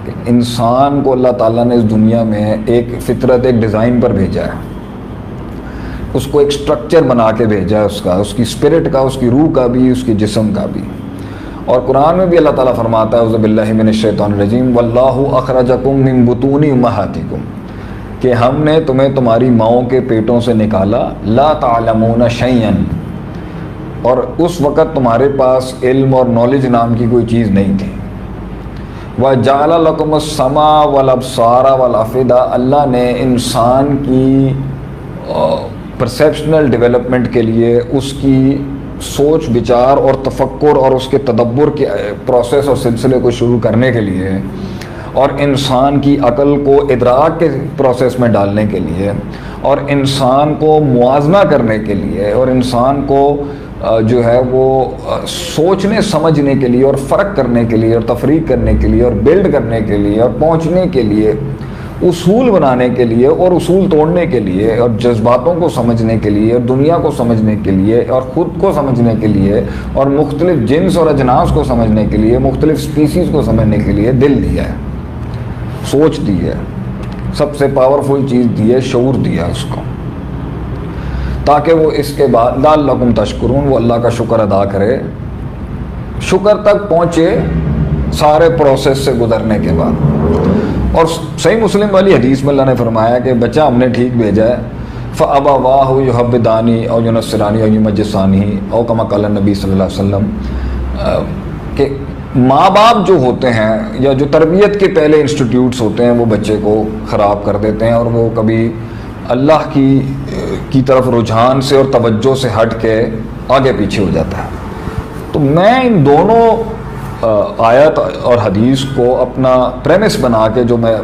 کہ انسان کو اللہ تعالیٰ نے اس دنیا میں ایک فطرت، ایک ڈیزائن پر بھیجا ہے، اس کو ایک سٹرکچر بنا کے بھیجا ہے، اس کی اسپرٹ کا، اس کی روح کا بھی، اس کی جسم کا بھی۔ اور قرآن میں بھی اللہ تعالیٰ فرماتا ہے اعوذ باللہ من الشیطان الرجیم واللہ اخرجکم من بطون امہاتکم، کہ ہم نے تمہیں تمہاری ماؤں کے پیٹوں سے نکالا، لا تعلمون شیئا، اور اس وقت تمہارے پاس علم اور نالج نام کی کوئی چیز نہیں تھی۔ وَجَعَلَ لَكُمُ السَّمْعَ وَالْأَبْصَارَ وَالْأَفْئِدَةَ، اللہ نے انسان کی پرسیپشنل ڈیولپمنٹ کے لیے، اس کی سوچ بچار اور تفکر اور اس کے تدبر کے پروسیس اور سلسلے کو شروع کرنے کے لیے، اور انسان کی عقل کو ادراک کے پروسیس میں ڈالنے کے لیے، اور انسان کو موازنہ کرنے کے لیے، اور انسان کو جو ہے وہ سوچنے سمجھنے کے لیے اور فرق کرنے کے لیے اور تفریق کرنے کے لیے اور بلڈ کرنے کے لیے اور پہنچنے کے لیے، اصول بنانے کے لیے اور اصول توڑنے کے لیے، اور جذباتوں کو سمجھنے کے لیے اور دنیا کو سمجھنے کے لیے اور خود کو سمجھنے کے لیے اور مختلف جنس اور اجناس کو سمجھنے کے لیے، مختلف سپیسیز کو سمجھنے کے لیے دل دیا ہے، سوچ دی ہے، سب سے پاورفل چیز دی ہے، شعور دیا اس کو، تاکہ وہ اس کے بعد لعلکم تشکرون، وہ اللہ کا شکر ادا کرے، شکر تک پہنچے سارے پروسیس سے گزرنے کے بعد۔ اور صحیح مسلم والی حدیث میں اللہ نے فرمایا کہ بچہ ہم نے ٹھیک بھیجا ہے، فَأَبَوَاهُ يُحَوِّدَانِهِ أَوْ يُنَصِّرَانِهِ أَوْ يُمَجِّسَانِهِ أَوْ كَمَا قَالَ النبی صلی اللہ علیہ وسلم، کہ ماں باپ جو ہوتے ہیں یا جو تربیت کے پہلے انسٹیٹیوٹس ہوتے ہیں وہ بچے کو خراب کر دیتے ہیں، اور وہ کبھی اللہ کی طرف رجحان سے اور توجہ سے ہٹ کے آگے پیچھے ہو جاتا ہے۔ تو میں ان دونوں آیت اور حدیث کو اپنا پریمس بنا کے جو میں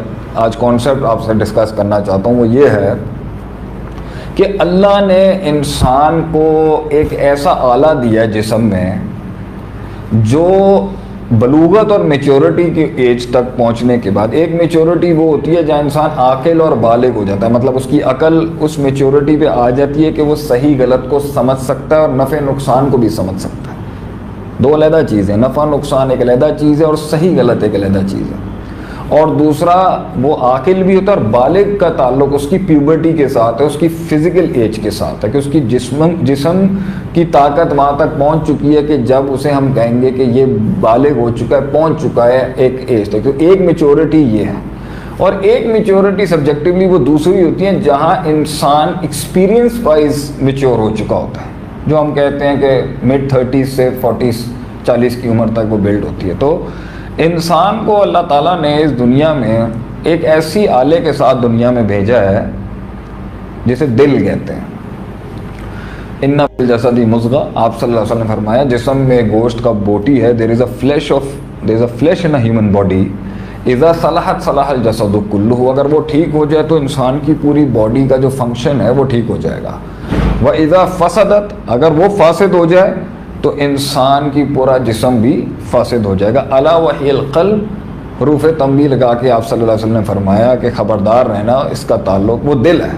آج کانسیپٹ آپ سے ڈسکس کرنا چاہتا ہوں وہ یہ ہے کہ اللہ نے انسان کو ایک ایسا آلہ دیا جسم میں جو بلوغت اور میچورٹی کی ایج تک پہنچنے کے بعد، ایک میچورٹی وہ ہوتی ہے جہاں انسان عاقل اور بالغ ہو جاتا ہے، مطلب اس کی عقل اس میچورٹی پہ آ جاتی ہے کہ وہ صحیح غلط کو سمجھ سکتا ہے اور نفع نقصان کو بھی سمجھ سکتا ہے۔ دو علیحدہ چیزیں، نفع نقصان ایک علیحدہ چیز ہے اور صحیح غلط ایک علیحدہ چیز ہے۔ اور دوسرا وہ عاقل بھی ہوتا ہے، اور بالغ کا تعلق اس کی پیوبرٹی کے ساتھ ہے، اس کی فزیکل ایج کے ساتھ ہے، کہ اس کی جسم کی طاقت وہاں تک پہنچ چکی ہے کہ جب اسے ہم کہیں گے کہ یہ بالغ ہو چکا ہے، پہنچ چکا ہے ایک ایج تک۔ تو ایک میچورٹی یہ ہے، اور ایک میچورٹی سبجیکٹیولی وہ دوسری ہوتی ہے جہاں انسان ایکسپیرینس وائز میچور ہو چکا ہوتا ہے، جو ہم کہتے ہیں کہ مڈ 30 سے 40 کی عمر تک وہ بلڈ ہوتی ہے۔ تو انسان کو اللہ تعالیٰ نے اس دنیا میں ایک ایسی آلے کے ساتھ دنیا میں بھیجا ہے جسے دل کہتے ہیں۔ ان فی الجسد مضغہ، آپ صلی اللہ علیہ وسلم نے فرمایا جسم میں گوشت کا بوٹی ہے، there is a flesh in a human body اذا صلحت صلح الجسد کلہ، اگر وہ ٹھیک ہو جائے تو انسان کی پوری باڈی کا جو فنکشن ہے وہ ٹھیک ہو جائے گا، وَإِذَا فَسَدَتْ، اگر وہ فاسد ہو جائے تو انسان کی پورا جسم بھی فاسد ہو جائے گا۔ الا وحی القلب، حروف تنبیہ لگا کے آپ صلی اللہ علیہ وسلم نے فرمایا کہ خبردار رہنا، اس کا تعلق وہ دل ہے۔